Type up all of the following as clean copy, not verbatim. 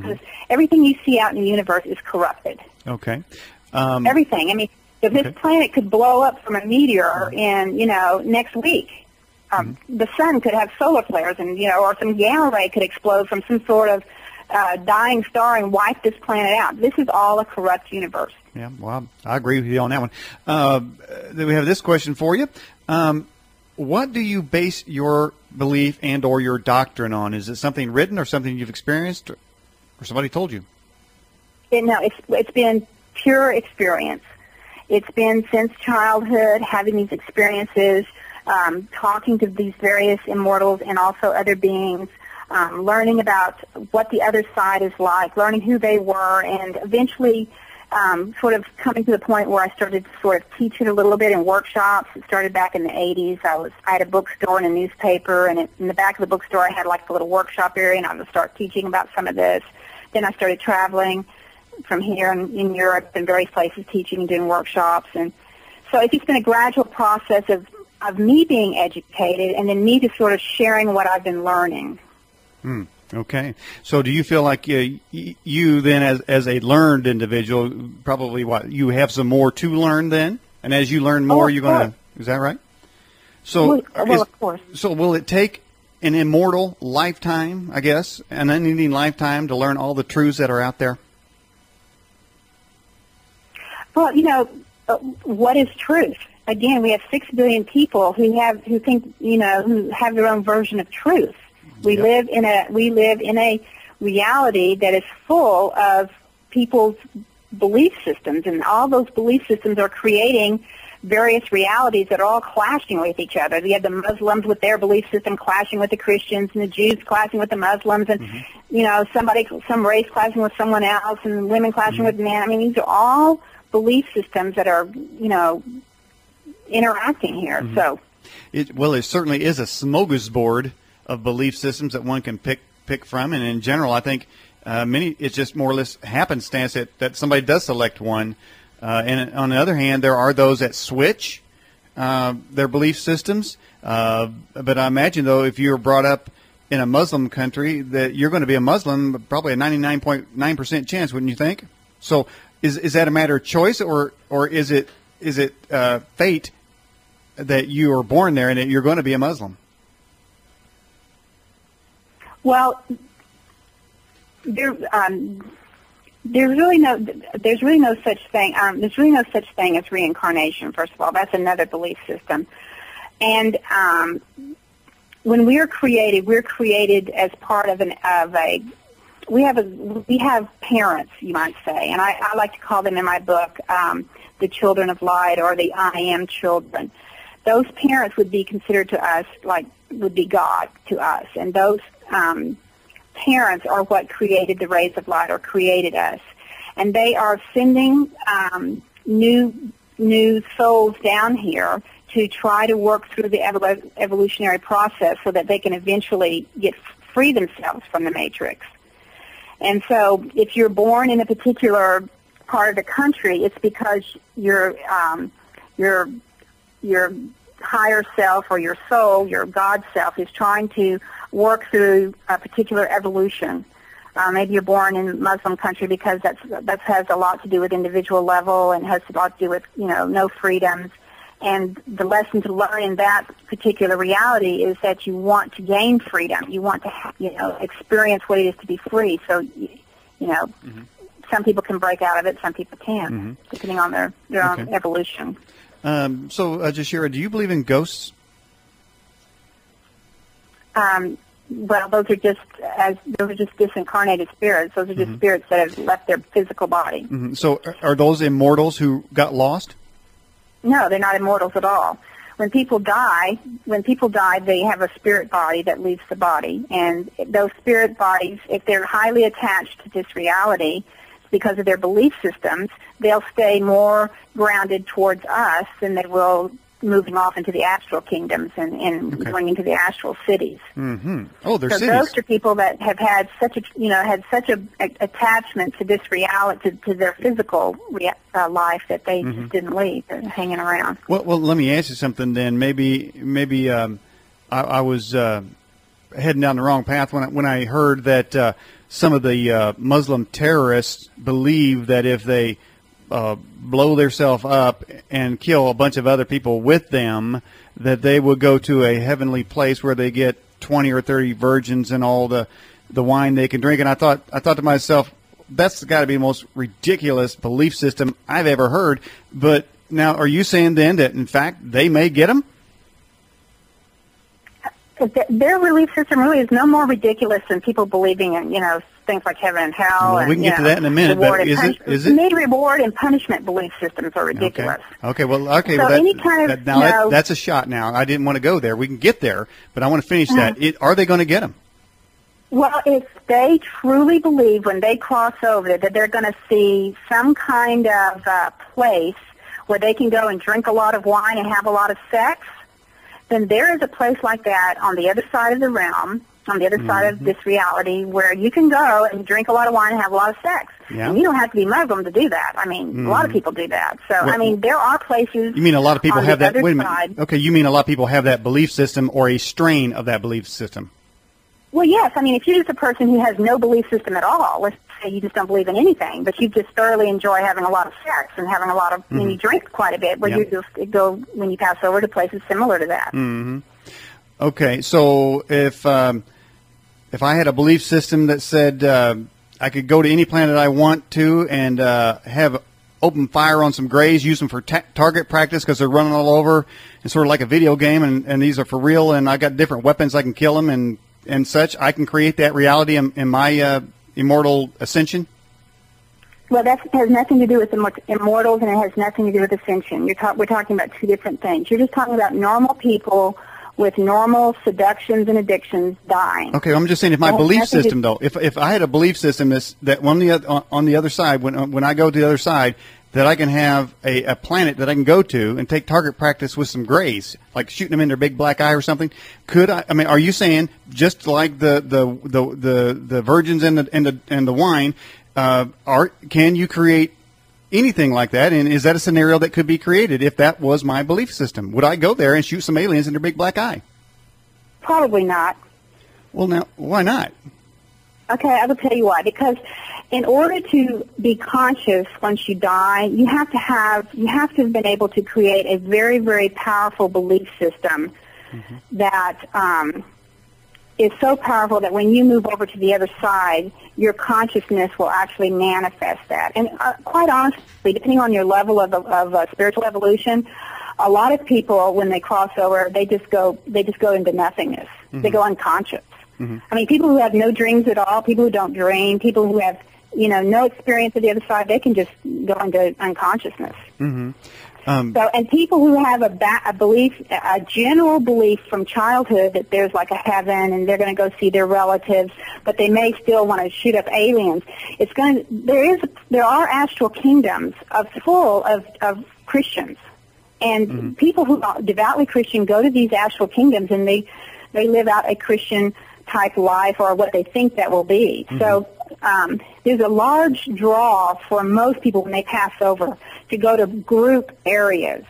Because everything you see out in the universe is corrupted. Okay. Everything. I mean, if this planet could blow up from a meteor in, next week, the sun could have solar flares and, or some gamma ray could explode from some sort of dying star and wipe this planet out. This is all a corrupt universe. Yeah, well, I agree with you on that one. Then we have this question for you. What do you base your belief and or your doctrine on? Is it something written or something you've experienced or somebody told you? It's been pure experience. It's been since childhood, having these experiences, talking to these various immortals and also other beings, learning about what the other side is like, learning who they were, and eventually sort of coming to the point where I started to sort of teach it a little bit in workshops. It started back in the 80s. I had a bookstore and a newspaper, and in the back of the bookstore I had like a little workshop area, and I would start teaching about some of this. Then I started traveling from here in Europe and various places, teaching and doing workshops. And so it's just been a gradual process of me being educated and then me just sort of sharing what I've been learning. Okay. So do you feel like you then as a learned individual, probably you have some more to learn then? And as you learn more, you're going to, is that right? So, of course. So will it take an immortal lifetime, I guess, an unending lifetime to learn all the truths that are out there? Well, what is truth? Again, we have 6 billion people who have their own version of truth. We live in a reality that is full of people's belief systems, and all those belief systems are creating various realities that are all clashing with each other. You have the Muslims with their belief system clashing with the Christians, and the Jews clashing with the Muslims, and some race clashing with someone else, and women clashing with men. I mean, these are all belief systems that are interacting here. So, it certainly is a smorgasbord of belief systems that one can pick from, and in general, I think it's just more or less happenstance that somebody does select one. And on the other hand, there are those that switch their belief systems. But I imagine, though, if you're brought up in a Muslim country, that you're going to be a Muslim, probably a 99.9% chance, wouldn't you think? So, is that a matter of choice, or is it fate that you are born there and that you're going to be a Muslim? Well, there's really no such thing. There's really no such thing as reincarnation. First of all, that's another belief system. And when we're created as part of we have parents, you might say, and I like to call them in my book the children of light, or the I am children. Those parents would be considered to us would be God to us, and those parents are what created the rays of light, or created us, and they are sending new souls down here to try to work through the evolutionary process so that they can eventually free themselves from the matrix. And so, if you're born in a particular part of the country, it's because your higher self, or your soul, your God self, is trying to work through a particular evolution. Maybe you're born in a Muslim country because that has a lot to do with individual level and has a lot to do with no freedoms. And the lesson to learn in that particular reality is that you want to gain freedom. You want to experience what it is to be free. So some people can break out of it, some people can't, depending on their own evolution. So, Jhershierra, do you believe in ghosts? Well, those are just disincarnated spirits. Those are just spirits that have left their physical body. So, are those immortals who got lost? No, they're not immortals at all. When people die, they have a spirit body that leaves the body, and those spirit bodies, if they're highly attached to this reality, because of their belief systems, they'll stay more grounded towards us than they will moving off into the astral kingdoms and going into the astral cities. Oh, they're cities. Those are people that have had such a attachment to this reality, to their physical life, that they just didn't leave. They're hanging around. Well, let me ask you something then. Maybe I was heading down the wrong path when I heard that some of the Muslim terrorists believe that if they blow themselves up and kill a bunch of other people with them, that they would go to a heavenly place where they get 20 or 30 virgins and all the wine they can drink. And I thought to myself, that's got to be the most ridiculous belief system I've ever heard. But now, are you saying then that, in fact, they may get them? Their belief system really is no more ridiculous than people believing in, things like heaven and hell. Well, we can get to that in a minute, but is it? Many reward and punishment belief systems are ridiculous. Okay. Well, so any kind of, that's a shot now. I didn't want to go there. We can get there, but I want to finish that. Are they going to get them? Well, if they truly believe when they cross over that they're going to see some kind of place where they can go and drink a lot of wine and have a lot of sex, then there is a place like that on the other side of the realm, on the other side of this reality, where you can go and drink a lot of wine and have a lot of sex. Yeah. And you don't have to be Muslim to do that. I mean, a lot of people do that. So, there are places. You mean a lot of people have that? Wait a minute. Okay, you mean a lot of people have that belief system or a strain of that belief system? Well, yes. I mean, if you're just a person who has no belief system at all, let's say you just don't believe in anything, but you just thoroughly enjoy having a lot of sex and having a lot of, and you drink quite a bit, you just go when you pass over to places similar to that. Okay, so if I had a belief system that said I could go to any planet I want to and have open fire on some grays, use them for target practice because they're running all over, and sort of like a video game, and these are for real, and I got different weapons I can kill them and such, I can create that reality in my immortal ascension? Well, that has nothing to do with immortals, and it has nothing to do with ascension. We're talking about two different things. You're just talking about normal people with normal seductions and addictions dying. Okay, I'm just saying, if my belief system, though, if I had a belief system that on the other side, when I go to the other side, that I can have a planet that I can go to and take target practice with some grays, like shooting them in their big black eye or something. Could I mean, are you saying just like the virgins and the wine, can you create anything like that? And is that a scenario that could be created if that was my belief system? Would I go there and shoot some aliens in their big black eye? Probably not. Well, now, why not? Okay, I will tell you why. Because in order to be conscious once you die, you have to have been able to create a very, very powerful belief system that is so powerful that when you move over to the other side, your consciousness will actually manifest that. And quite honestly, depending on your level of spiritual evolution, a lot of people, when they cross over, they just go into nothingness. They go unconscious. I mean, people who have no dreams at all, people who don't dream, people who have, no experience at the other side, they can just go into unconsciousness. And people who have a belief, a general belief from childhood that there's like a heaven and they're going to go see their relatives, but they may still want to shoot up aliens. There are astral kingdoms full of Christians, and people who are devoutly Christian go to these astral kingdoms and they live out a Christian type life, or what they think that will be. So there's a large draw for most people when they pass over to go to group areas.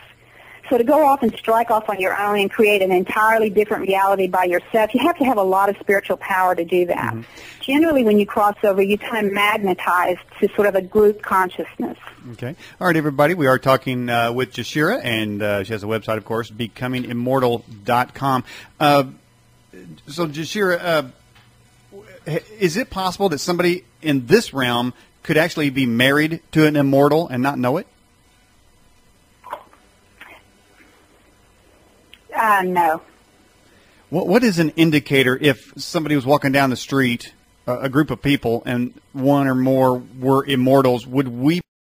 So to go off and strike off on your own and create an entirely different reality by yourself, you have to have a lot of spiritual power to do that. Generally, when you cross over, you kind of magnetize to sort of a group consciousness. Okay. All right, everybody. We are talking with Jhershierra, and she has a website, of course, becomingimmortal.com. So, Jhershierra, is it possible that somebody in this realm could actually be married to an immortal and not know it? No. What is an indicator if somebody was walking down the street, a group of people, and one or more were immortals? Would we